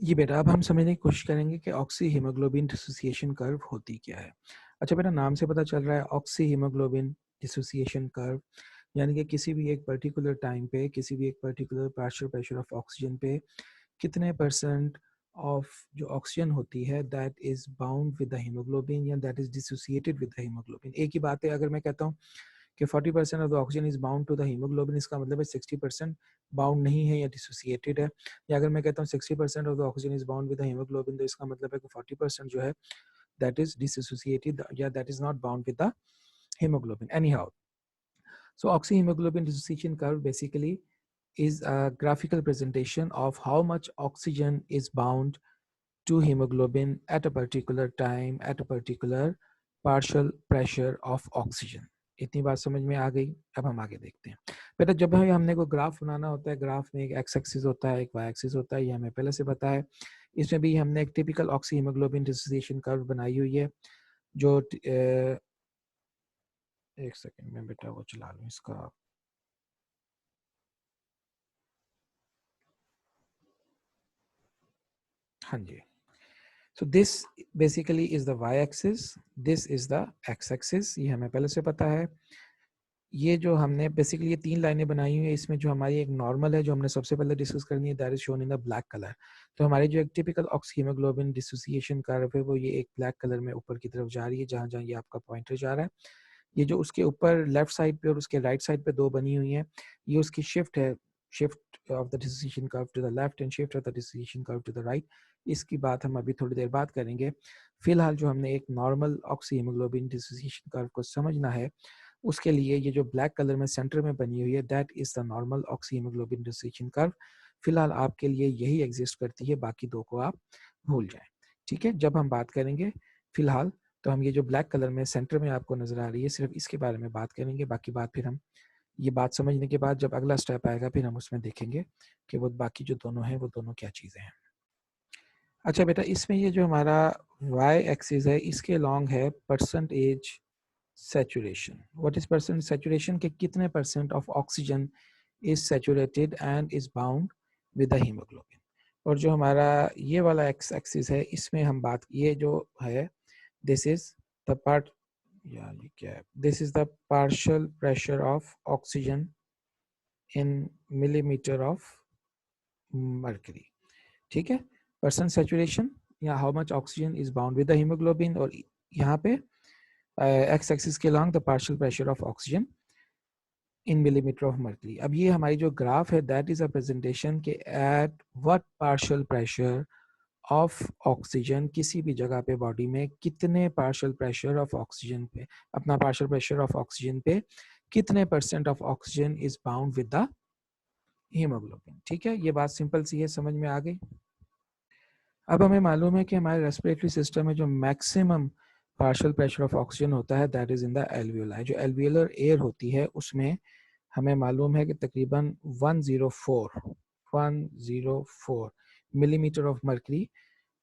जी बेटा, अब हम समझने की कोशिश करेंगे कि ऑक्सी हीमोग्लोबिन डिसोसिएशन कर्व होती क्या है। अच्छा बेटा, नाम से पता चल रहा है ऑक्सी हीमोग्लोबिन डिसोसिएशन कर्व, यानी कि किसी भी एक पर्टिकुलर टाइम पे किसी भी एक particular partial pressure of oxygen पे कितने परसेंट ऑफ जो ऑक्सीजन होती है that is bound with the haemoglobin या that is dissociated with the haemoglobin. एक ही बात है, अगर मैं कहता हूँ कि 40% of the oxygen is bound to the haemoglobin, इसका मतलब है 60% बाउंड नहीं है या डिसोसिएटेड है। या अगर मैं कहता हूँ 60% of the oxygen is bound with the haemoglobin, तो इसका मतलब है कि 40% जो है दैट इज डिसोसिएटेड या that is not bound with the hemoglobin. Anyhow, so oxyhemoglobin dissociation curve basically is a graphical presentation of how much oxygen is bound to hemoglobin at a particular time at a particular partial pressure of oxygen. इतनी बात समझ में आ गई। अब हम आगे देखते हैं। बेटा, जब भी हमने को ग्राफ बनाना होता है, ग्राफ में एक एक्स एक्सिस होता है, एक वाई एक्सिस होता है, ये हमें पहले से पता है। इसमें भी हमने एक typical oxy haemoglobin dissociation curve बनाई हुई है जो एक सेकंड में बेटा वो चला लूँ इसका। हाँ जी। So this basically is the Y axis, this is the X axis, ये हमें पहले से पता है। ये जो हमने बेसिकली ये तीन लाइनें बनाई हुई है, इसमें जो हमारी एक नॉर्मल है जो हमने सबसे पहले डिस्कस करनी है, that is shown in the black colour. तो हमारी जो एक टिपिकल ऑक्सीहीमोग्लोबिन डिसोसिएशन कर्व है वो ये एक ब्लैक कलर में ऊपर की तरफ जा रही है, जहाँ जहाँ ये आपका पॉइंटर जा रहा है। ये जो उसके ऊपर लेफ्ट साइड पे और उसके राइट साइड पे दो बनी हुई हैं, ये उसकी शिफ्ट है, shift of the dissociation curve to the left and shift of the dissociation curve to the right. इसकी बात हम अभी थोड़ी देर बाद करेंगे। फिलहाल जो हमने एक नॉर्मल ऑक्सीहीमोग्लोबिन डिसोसिएशन कर्व को समझना है, उसके लिए ये जो ब्लैक कलर में सेंटर में बनी हुई है that is the normal oxyhaemoglobin dissociation curve. फिलहाल आपके लिए यही एग्जिस्ट करती है, बाकी दो को आप भूल जाएं। ठीक है, जब हम बात करेंगे फिलहाल, तो हम ये जो ब्लैक कलर में सेंटर में आपको नजर आ रही है सिर्फ इसके बारे में बात करेंगे। बाकी बात फिर हम ये बात समझने के बाद जब अगला स्टेप आएगा फिर हम उसमें देखेंगे कि वो बाकी जो दोनों हैं वो दोनों क्या चीज़ें हैं। अच्छा बेटा, इसमें ये जो हमारा वाई एक्सिस है इसके लॉन्ग है percentage saturation. What is percent saturation? के कितने percent of oxygen is saturated and is bound with the hemoglobin. और जो हमारा ये वाला एक्स एक्सिस है इसमें हम बात, ये जो है this is the part, या ये क्या है, this is the partial pressure of oxygen in millimeter of mercury. ठीक है, परसेंट saturation या how much oxygen is bound with the hemoglobin, और यहाँ पे एक्स एक्सिस के along the partial pressure of oxygen in millimetre of mercury. अब ये हमारी जो ग्राफ है दैट इज अ प्रेजेंटेशन के at what partial pressure of oxygen, किसी भी जगह पे बॉडी में कितने पार्शियल प्रेशर ऑफ ऑक्सीजन पे, अपना पार्शियल प्रेशर ऑफ ऑक्सीजन पे कितने percent of oxygen is bound with the haemoglobin. ठीक है, ये बात सिंपल सी है, समझ में आ गई। अब हमें मालूम है कि हमारे रेस्पिरेटरी सिस्टम में जो maximum partial pressure of oxygen होता है that is in the alveoli. जो एल्वियोलर एयर होती है उसमें हमें मालूम है कि तकरीबन 104 millimetre of mercury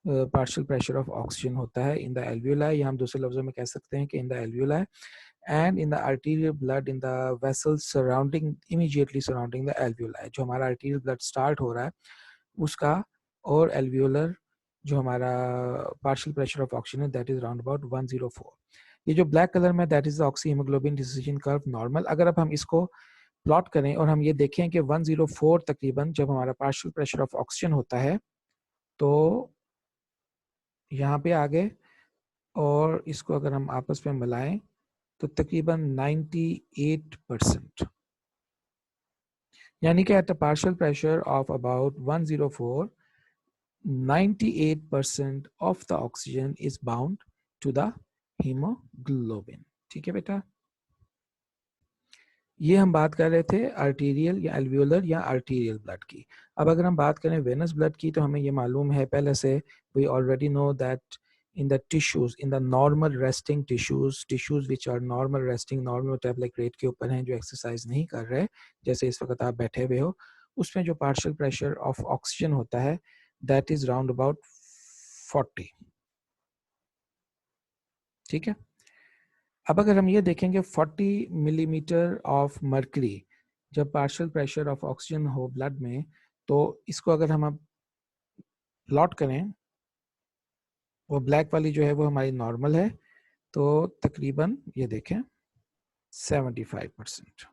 partial pressure of oxygen होता है इन द एल्वियोलाई, या हम दूसरे लफ्जों में कह सकते हैं कि in the alveoli and in the arterial blood in the vessels surrounding, immediately surrounding the alveoli. जो हमारा आर्टीरियल ब्लड स्टार्ट हो रहा है उसका और एल्वियोलर जो हमारा पार्शियल प्रेशर ऑफ ऑक्सीजन है दैट इज अराउंड अबाउट 104। ये जो ब्लैक कलर में that is the oxy haemoglobin dissociation curve normal. अगर अब हम इसको प्लॉट करें और हम ये देखें कि 104 तकरीबन जब हमारा पार्शियल प्रेशर ऑफ ऑक्सीजन होता है तो यहाँ पे आ गए, और इसको अगर हम आपस में मिलाएं तो तकरीबन 98%, यानी कि at a partial pressure of about 104 98% of the oxygen is bound to the haemoglobin. ठीक है बेटा, ये हम बात कर रहे थे आर्टीरियल या एल्वियोलर या आर्टीरियल ब्लड की। अब अगर हम बात करें वेनस ब्लड की तो हमें ये मालूम है पहले से, we already know that in the tissues, in the normal resting tissues which are normal resting, normal metabolic rate के ऊपर हैं, जो एक्सरसाइज नहीं कर रहे, जैसे इस वक्त आप बैठे हुए हो, उसमें जो पार्शियल प्रेशर ऑफ ऑक्सीजन होता है दैट इज राउंड अबाउट 40। ठीक है, अब अगर हम ये देखेंगे 40 मिलीमीटर ऑफ मर्करी जब पार्शियल प्रेशर ऑफ ऑक्सीजन हो ब्लड में, तो इसको अगर हम अब प्लॉट करें, वो ब्लैक वाली जो है वो हमारी नॉर्मल है, तो तकरीबन ये देखें 75%।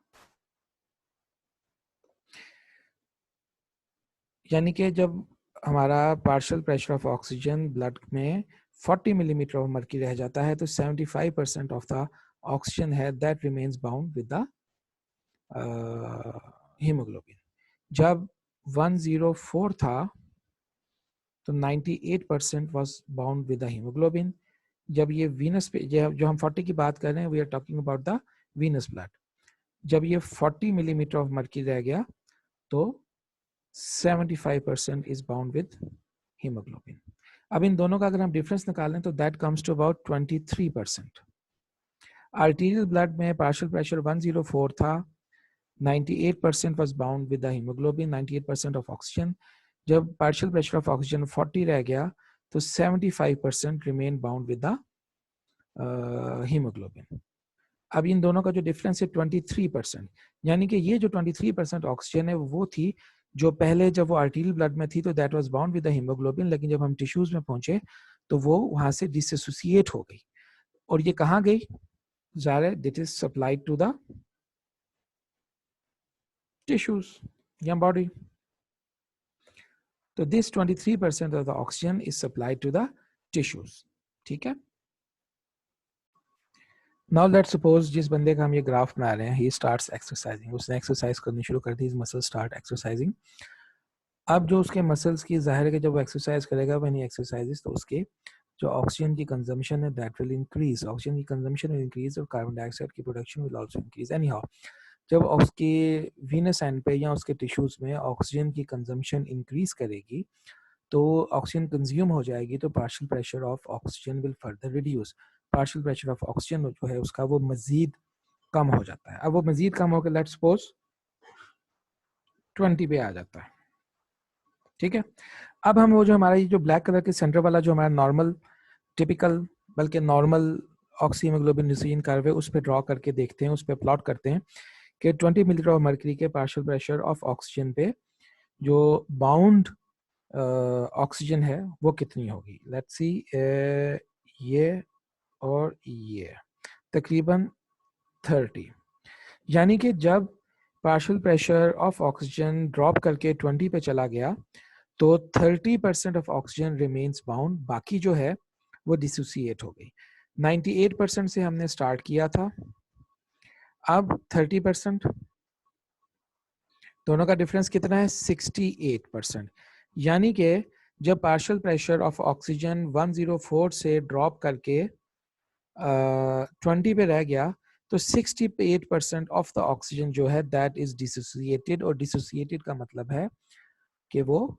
यानी कि जब हमारा partial pressure of oxygen blood में 40 मिलीमीटर ऑफ मर्क्यूरी रह जाता है, तो 75% ऑफ द ऑक्सीजन है that remains bound with the haemoglobin. जब 104 था तो 98% was bound with the haemoglobin. जब ये वीनस पे जो हम 40 की बात कर रहे हैं, we are talking about the venous blood. जब ये 40 मिलीमीटर ऑफ मर्क्यूरी रह गया तो 75% इज बाउंड विद हीमोग्लोबिन। अब इन दोनों का अगर हम डिफरेंस निकालें तो that comes to about 23%। Arterial blood में पार्शियल प्रेशर 104 था, 98% was bound with the hemoglobin, 98% of oxygen. जब पार्शियल प्रेशर ऑफ ऑक्सीजन 40 रह गया तो 75% remain bound with the haemoglobin. अब इन दोनों का जो डिफरेंस है 23%, यानी कि ये जो 23% ऑक्सीजन है वो थी जो पहले जब वो आर्टीरियल ब्लड में थी तो that was bound with the haemoglobin, लेकिन जब हम टिश्यूज में पहुंचे तो वो वहां से डिसोसिएट हो गई। और ये कहाँ गई? ज़ाहिर है it is supplied to the tissues या body. तो this 23% of the oxygen is supplied to the tissues. ठीक है। Now let's suppose जिस बंदे का हम ये ग्राफ बना रहे हैं, he starts exercising, उसने एक्सरसाइज करनी शुरू कर दी, his muscles start exercising. अब जो उसके मसल्स की जाहिर है कि जब वो एक्सरसाइज करेगा when he exercises तो उसके जो ऑक्सीजन की कंजम्पशन है that will increase, ऑक्सीजन की कंजम्पशन will increase और कार्बन डाइऑक्साइड की production will also increase. Anyhow, जब उसके वीनस एंड पे या उसके टिश्यूज में ऑक्सीजन की कंजम्पशन इंक्रीज करेगी तो ऑक्सीजन कंज्यूम हो जाएगी, तो partial pressure of oxygen will further reduce. Partial pressure of oxygen जो है उसका वो मजीद कम हो जाता है। अब वो मजीद कम होकर लेट्स सपोज 20 पे आ जाता है। ठीक है। अब हम वो जो हमारा ये जो ब्लैक कलर के सेंटर वाला जो हमारा नॉर्मल टिपिकल बल्कि नॉर्मल ऑक्सीहीमोग्लोबिन डिसीजन कर्व है उस पर ड्रॉ करके देखते हैं, उस पर प्लॉट करते हैं कि 20 मिलीलीटर ऑफ मर्करी के पार्शियल प्रेशर ऑफ ऑक्सीजन पे जो बाउंड ऑक्सीजन है वो कितनी होगी। लेट्स सी, ये और ये तकरीबन 30। यानी कि जब partial pressure of oxygen drop करके 20 पे चला गया तो 30% ऑफ ऑक्सीजन रिमेन्स बाउंड, बाकी जो है वो डिसोसिएट हो गई। 98% से हमने स्टार्ट किया था, अब 30%, दोनों का डिफरेंस कितना है 68%। यानी कि जब पार्शियल प्रेशर ऑफ ऑक्सीजन 104 से ड्रॉप करके 20 पे रह गया तो 68% ऑफ द ऑक्सीजन जो है दैट इज डिसोसिएटेड, और डिसोसिएटेड का मतलब है कि वो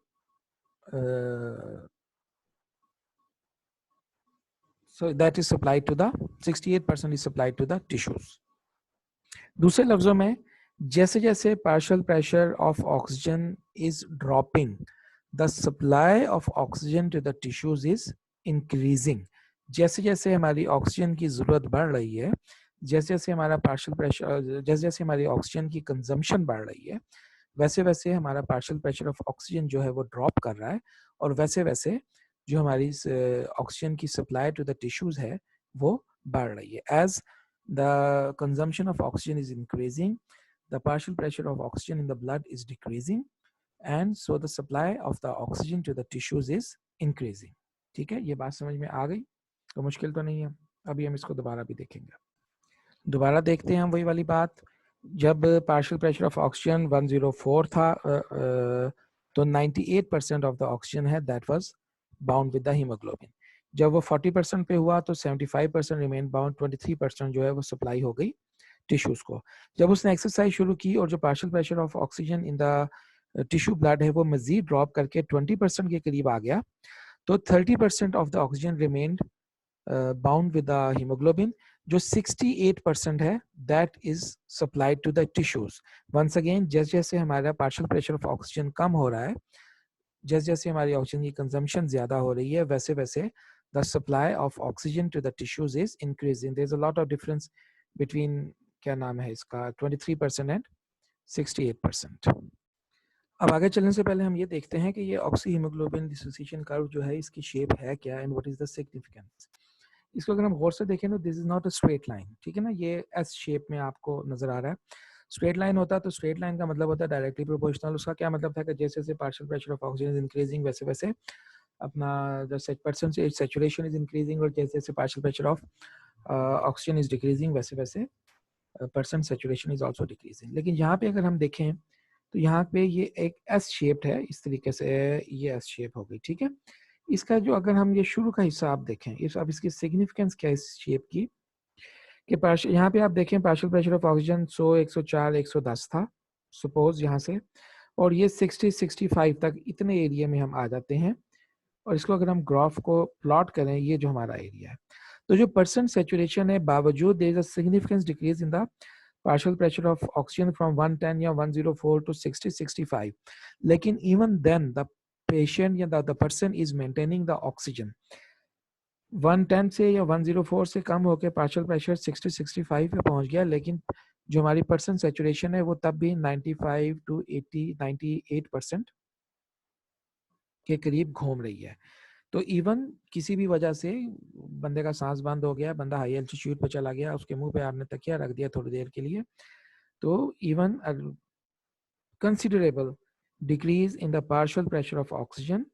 so that is supplied to the 68% is supplied to the tissues. दूसरे लफ्जों में जैसे जैसे partial pressure of oxygen is dropping the supply of oxygen to the tissues is increasing. जैसे जैसे हमारी ऑक्सीजन की ज़रूरत बढ़ रही है, जैसे जैसे हमारा पार्शियल प्रेशर, जैसे जैसे हमारी ऑक्सीजन की कंजम्पशन बढ़ रही है, वैसे वैसे हमारा पार्शियल प्रेशर ऑफ ऑक्सीजन जो है वो ड्रॉप कर रहा है, और वैसे वैसे जो हमारी ऑक्सीजन की सप्लाई टू द टिश्यूज है वो बढ़ रही है। As the consumption of oxygen is increasing, the partial pressure of oxygen in the blood is decreasing, and so the supply of the oxygen to the tissues is increasing. ठीक है, ये बात समझ में आ गई? तो मुश्किल तो नहीं है। अभी हम इसको दोबारा भी देखेंगे। दोबारा देखते हैं हम वही वाली बात। जब पार्शियल प्रेशर ऑफ ऑक्सीजन 104 था तो 98% ऑफ द ऑक्सीजन है that was bound with the haemoglobin. जब वो 40% पे हुआ तो 75% रिमेन बाउंड, 23% जो है वो सप्लाई हो गई टिश्यूज को। जब उसने एक्सरसाइज शुरू की और जो partial pressure of oxygen in the tissue blood है वो मजीद ड्रॉप करके 20% के करीब आ गया तो 30% of the oxygen remained bound with the haemoglobin. जो 68% है that is supplied to the tissues. Once again जैसे जैसे हमारा पार्शियल प्रेशर ऑफ ऑक्सीजन कम हो रहा है, जैसे जैसे हमारी ऑक्सीजन की कंजम्पशन ज्यादा हो रही है, वैसे वैसे the supply of oxygen to the tissues is increasing. There's a lot of difference between क्या नाम है इसका 23% and 68%. अब आगे चलने से पहले हम ये देखते हैं कि ये ऑक्सी हीमोग्लोबिन डिसोसिएशन कर्व जो है इसकी शेप है क्या and what is the significance. इसको अगर हम गौर से देखें तो this is not a straight line, ठीक है ना, ये एस शेप में आपको नजर आ रहा है। स्ट्रेट लाइन होता तो स्ट्रेट लाइन का मतलब होता है डायरेक्टली प्रोपोर्शनल। उसका क्या मतलब था कि जैसे जैसे partial pressure of oxygen is increasing वैसे वैसे अपना the percentage saturation is increasing, और जैसे जैसे partial pressure of oxygen is decreasing वैसे वैसे percent saturation is also decreasing. लेकिन यहाँ पे अगर हम देखें तो यहाँ पे ये एक एस शेप्ड है, इस तरीके से ये एस शेप हो गई, ठीक है। इसका जो अगर हम ये शुरू का हिस्सा आप देखें, इस अब इसकी सिग्निफिकेंस क्या है इस शेप की कि पार्शियल, यहाँ पे आप देखें पार्शियल प्रेशर ऑफ ऑक्सीजन 100 104 110 था सपोज यहाँ से, और ये 60 65 तक इतने एरिया में हम आ जाते हैं। और इसको अगर हम ग्राफ को प्लॉट करें, ये जो हमारा एरिया है, तो जो परसेंट सेचुरेशन है बावजूद there is a significant decrease in the partial pressure of oxygen from 110 या 104 to 60 65, लेकिन even then the patient या the person is maintaining the oxygen 110 से या 104 से कम होकर पार्शियल प्रेशर 60 65 पे पहुंच गया, लेकिन जो हमारी परसेंट सेचुरेशन है वो तब भी 95 to 80 98% के करीब घूम रही है। तो इवन किसी भी वजह से बंदे का सांस बंद हो गया, बंदा हाई एल्टीट्यूड पे चला गया, उसके मुंह पे आपने तकिया रख दिया थोड़ी देर के लिए, तो even a considerable decrease in the partial pressure of oxygen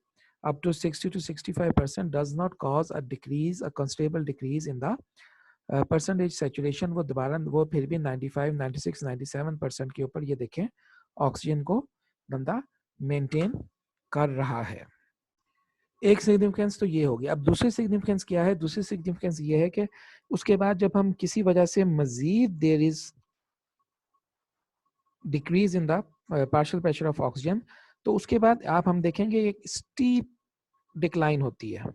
up to 60 to 65% does not cause a decrease, a considerable decrease in the percentage saturation। वो दोबारा वो फिर भी 95 96 97% के ऊपर ये देखें ऑक्सीजन को बंदा मेंटेन कर रहा है। एक सिग्निफिकेंस तो ये हो गया। अब दूसरी सिग्निफिकेंस क्या है? दूसरी सिग्निफिकेंस ये है कि उसके बाद जब हम किसी वजह से मजीद there is decrease in the partial pressure of oxygen, तो उसके बाद आप हम देखेंगे एक स्टीप डिक्लाइन होती है,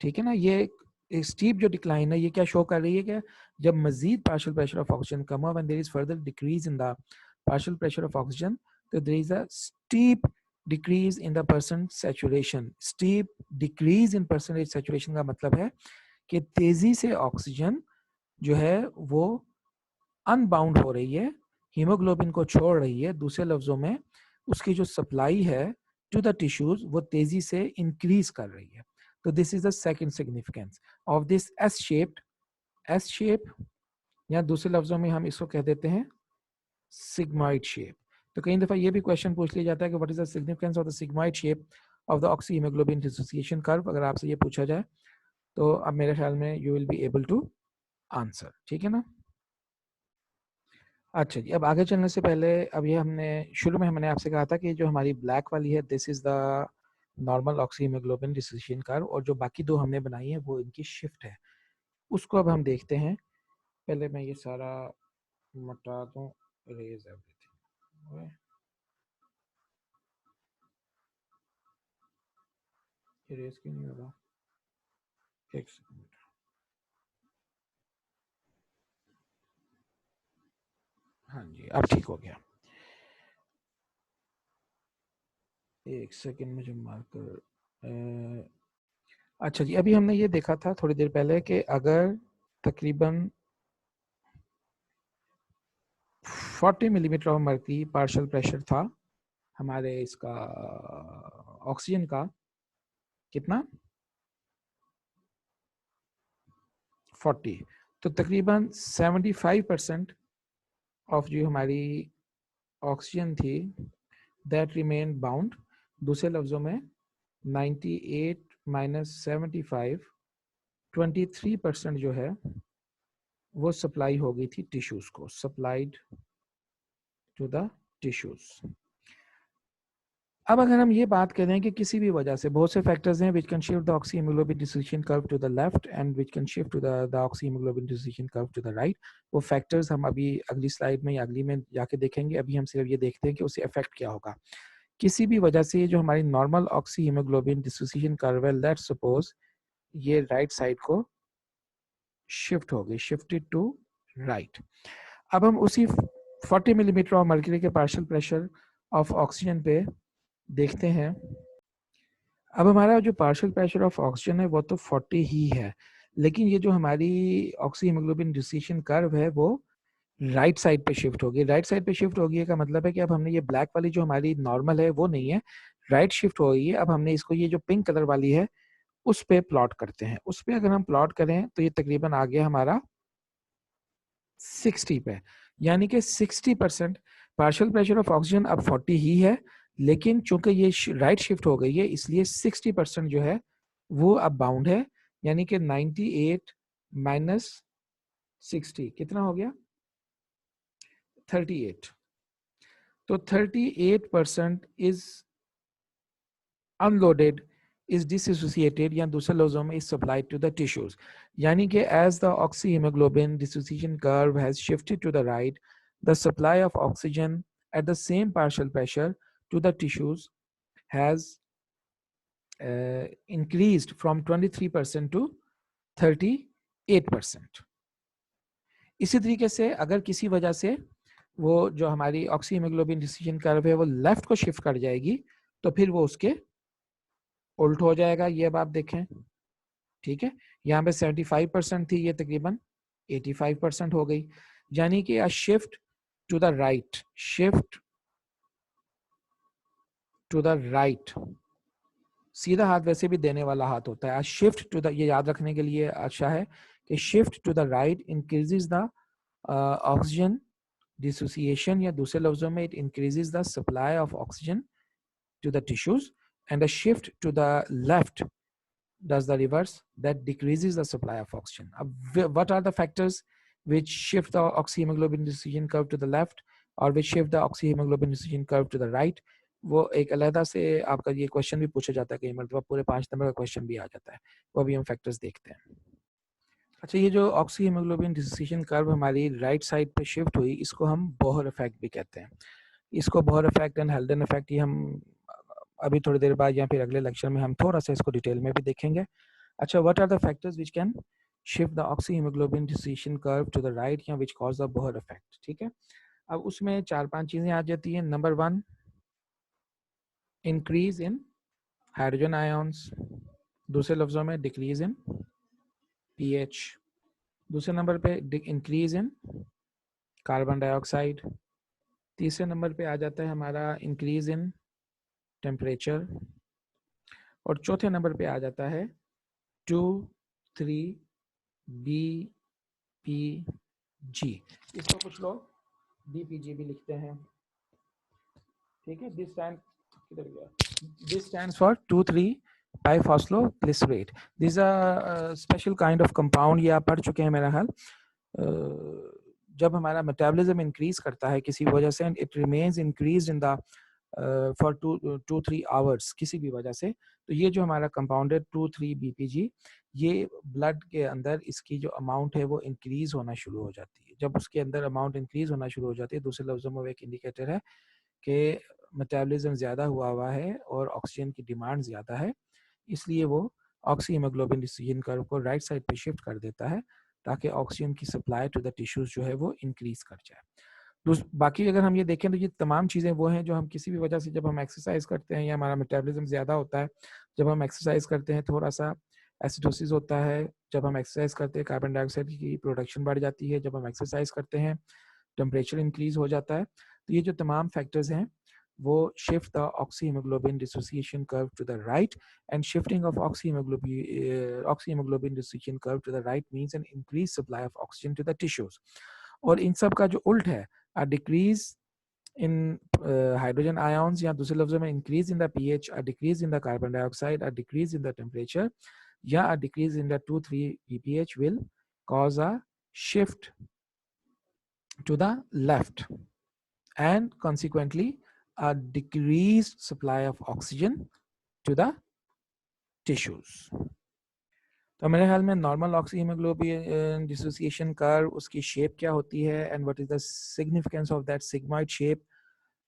ठीक है ना। ये स्टीप जो डिक्लाइन है ये क्या शो कर रही है कि जब मजीद पार्शियल प्रेशर ऑफ ऑक्सीजन कम हो, when there is further decrease in the partial pressure of oxygen, तो there is a steep decrease in the percent saturation. Steep decrease in percentage saturation का मतलब है कि तेजी से ऑक्सीजन जो है वो अनबाउंड हो रही है, हीमोग्लोबिन को छोड़ रही है। दूसरे लफ्जों में उसकी जो सप्लाई है टू द टिश्यूज वो तेजी से इंक्रीज कर रही है। तो this is the second significance of this S shaped, S shape, या दूसरे लफ्जों में हम इसको कह देते हैं सिग्मॉइड शेप। तो कई दफा ये भी क्वेश्चन पूछ लिया जाता है कि what is the significance of the sigmoid shape of the oxy haemoglobin dissociation curve. अगर आपसे ये पूछा जाए तो अब मेरे ख्याल में you will be able to answer, ठीक है ना। अच्छा जी, अब आगे चलने से पहले अब ये हमने शुरू में हमने आपसे कहा था कि जो हमारी ब्लैक वाली है this is the normal oxy haemoglobin dissociation curve, और जो बाकी दो हमने बनाई है वो इनकी शिफ्ट है। उसको अब हम देखते हैं। पहले मैं ये सारा मिटा दूं, इरेज एवरीथिंग। इरेज क्यों नहीं हो रहा? एक सेकंड। हाँ जी, अब ठीक हो गया। एक सेकंड मुझे मार्कर। अच्छा जी, अभी हमने ये देखा था थोड़ी देर पहले कि अगर तकरीबन 40 millimetre of mercury partial pressure था हमारे इसका ऑक्सीजन का, कितना 40, तो तकरीबन 75% ऑफ जो हमारी ऑक्सीजन थी दैट रिमेन बाउंड। दूसरे लफ्जों में 98 माइनस 75 23% जो है वो सप्लाई हो गई थी टिश्यूज को, सप्लाइड टू द टिश्यूज। अब अगर हम ये बात करें कि किसी भी वजह से बहुत से फैक्टर्स हैं which can shift the oxyhemoglobin dissociation curve to the left and which can shift to the oxyhemoglobin dissociation curve to the right, वो फैक्टर्स हम अभी अगली स्लाइड में या अगली में जाके देखेंगे। अभी हम सिर्फ ये देखते हैं कि उससे इफेक्ट क्या होगा। किसी भी वजह से जो हमारी नॉर्मल ऑक्सीहीमोग्लोबिन डिसोसिएशन कर्व है, लेट्स सपोज ये राइट साइड को शिफ्ट हो गई, शिफ्टेड टू राइट। अब हम उसी 40 मिलीमीटर ऑफ मर्क्यूरी के पार्शियल प्रेशर ऑफ ऑक्सीजन पे देखते हैं। अब हमारा जो पार्शियल प्रेशर ऑफ ऑक्सीजन है वो तो 40 ही है, लेकिन ये जो हमारी ऑक्सी हीमोग्लोबिन डिसोसिएशन कर्व है वो राइट साइड पे शिफ्ट होगी। राइट साइड पे शिफ्ट होगी का मतलब है कि अब हमने ये ब्लैक वाली जो हमारी नॉर्मल है वो नहीं है, राइट शिफ्ट हो गई है। अब हमने इसको ये जो पिंक कलर वाली है उस पे प्लॉट करते हैं। उस पे अगर हम प्लॉट करें तो ये तकरीबन आ गया हमारा 60 पे, यानी कि 60% पार्शियल प्रेशर ऑफ ऑक्सीजन अब 40 ही है, लेकिन चूंकि ये राइट शिफ्ट हो गई है इसलिए 60% जो है वो अब बाउंड है, यानी कि 98 माइनस 60 कितना हो गया 38। तो 38% इज अनलोडेड, is dissociated या दूसरे लफ्जों में is supplied to the tissues, यानी कि as the oxyhemoglobin dissociation curve has shifted to the right, the supply of oxygen at the same partial pressure to the tissues has increased from 23% to 38%। इसी तरीके से अगर किसी वजह से वो जो हमारी ऑक्सीहीमोग्लोबिन डिसीजन कर्व है वो लेफ्ट को शिफ्ट कर जाएगी तो फिर वो उसके उल्ट हो जाएगा। ये अब आप देखें, ठीक है, यहाँ पे 75% थी, ये तकरीबन 85% हो गई, यानी कि shift to the right, shift to the right, सीधा हाथ वैसे भी देने वाला हाथ होता है। शिफ्ट टू द, ये याद रखने के लिए अच्छा है कि shift to the right increases the oxygen dissociation, या दूसरे लफ्जों में it increases the supply of oxygen to the tissues, and a shift to the left does the reverse, that decreases the supply of oxygen. What are the factors which shift the oxyhemoglobin dissociation curve to the left or which shift the oxyhemoglobin dissociation curve to the right? वो एक अलहदा से आपका ये question भी पूछा जाता है, कई मरतबा पूरे 5 नंबर का क्वेश्चन भी आ जाता है, वो भी हम फैक्टर्स देखते हैं। अच्छा, ये जो ऑक्सीहीमोग्लोबिन डिसोसिएशन कर्व हमारी राइट साइड पे शिफ्ट हुई, इसको हम बोहर इफेक्ट भी कहते हैं। इसको बोहर इफेक्ट एंड हेल्डन इफेक्ट, ये हम अभी थोड़ी देर बाद या फिर अगले लेक्चर में हम थोड़ा सा इसको डिटेल में भी देखेंगे। अच्छा, what are the factors which can shift the oxyhemoglobin dissociation curve to the right या which cause the Bohr effect, ठीक है। अब उसमें 4-5 चीजें आ जाती हैं। Number 1, increase in hydrogen ions, दूसरे लफ्जों में डिक्रीज इन पीएच। दूसरे नंबर पे इंक्रीज इन कार्बन डाइऑक्साइड। तीसरे नंबर पे आ जाता है हमारा इंक्रीज इन टेम्परेचर। और चौथे नंबर पे आ जाता है 2,3 BPG। इसको कुछ लोग BPG भी लिखते हैं, ठीक है। This stands for 2,3 biphosphoglycerate. This a special kind of compound, ये आप पढ़ चुके हैं मेरा ख्याल। जब हमारा मेटाबॉलिज्म इंक्रीज करता है किसी वजह से, and it remains increase in the for 2-3 hours किसी भी वजह से, तो ये जो हमारा कंपाउंड है 2,3 BPG, ये ब्लड के अंदर इसकी जो अमाउंट है वो इंक्रीज होना शुरू हो जाती है। जब उसके अंदर अमाउंट इंक्रीज होना शुरू हो जाती है, दूसरे लफ्जों में वो एक इंडिकेटर है कि मेटाबॉलिज्म ज़्यादा हुआ है और ऑक्सीजन की डिमांड ज़्यादा है, इसलिए वो ऑक्सीहीमोग्लोबिन डिसोसिएशन कर्व को राइट साइड पे शिफ्ट कर देता है ताकि ऑक्सीजन की सप्लाई टू द टिश्यूज जो है वो इंक्रीज कर जाए। बाकी अगर हम ये देखें तो ये तमाम चीज़ें वो हैं जो हम किसी भी वजह से, जब हम एक्सरसाइज करते हैं या हमारा मेटाबॉलिज्म ज़्यादा होता है, जब हम एक्सरसाइज करते हैं थोड़ा सा एसिडोसिस होता है, जब हम एक्सरसाइज करते हैं कार्बन डाइऑक्साइड की प्रोडक्शन बढ़ जाती है, जब हम एक्सरसाइज करते हैं टेम्परेचर इंक्रीज हो जाता है। तो ये जो तमाम फैक्टर्स हैं वो shift the oxyhemoglobin dissociation curve to the right, and shifting of oxyhemoglobin dissociation curve to the right means an increased supply of oxygen to the tissues। और इन सब का जो उल्ट है, a decrease in hydrogen ions, या दूसरे लफ्जों में increase in the pH, a decrease in the carbon dioxide, a decrease in the temperature, या a decrease in the 2,3 ppH will cause a shift to the left and consequently a decreased supply of oxygen to the tissues। तो मेरे ख्याल में normal oxyhaemoglobin dissociation curve, उसकी shape क्या होती है, and what is the significance of that sigmoid shape,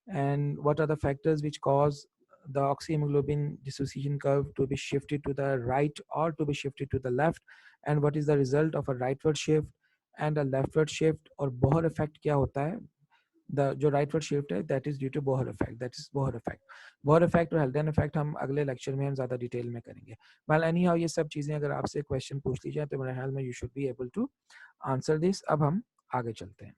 and what are the factors which cause the oxyhemoglobin dissociation curve to be shifted to the right or to be shifted to the left, and what is the result of a rightward shift and a leftward shift, और Bohr effect क्या होता है। जो rightward shift है that is due to Bohr effect, that is Bohr effect. Bohr effect और Haldane effect हम अगले lecture में हम ज़्यादा डिटेल में करेंगे। वेल एनी हाउ, ये सब चीज़ें अगर आपसे क्वेश्चन पूछ ली जाए तो मेरे ख्याल में you should be able to answer this. अब हम आगे चलते हैं।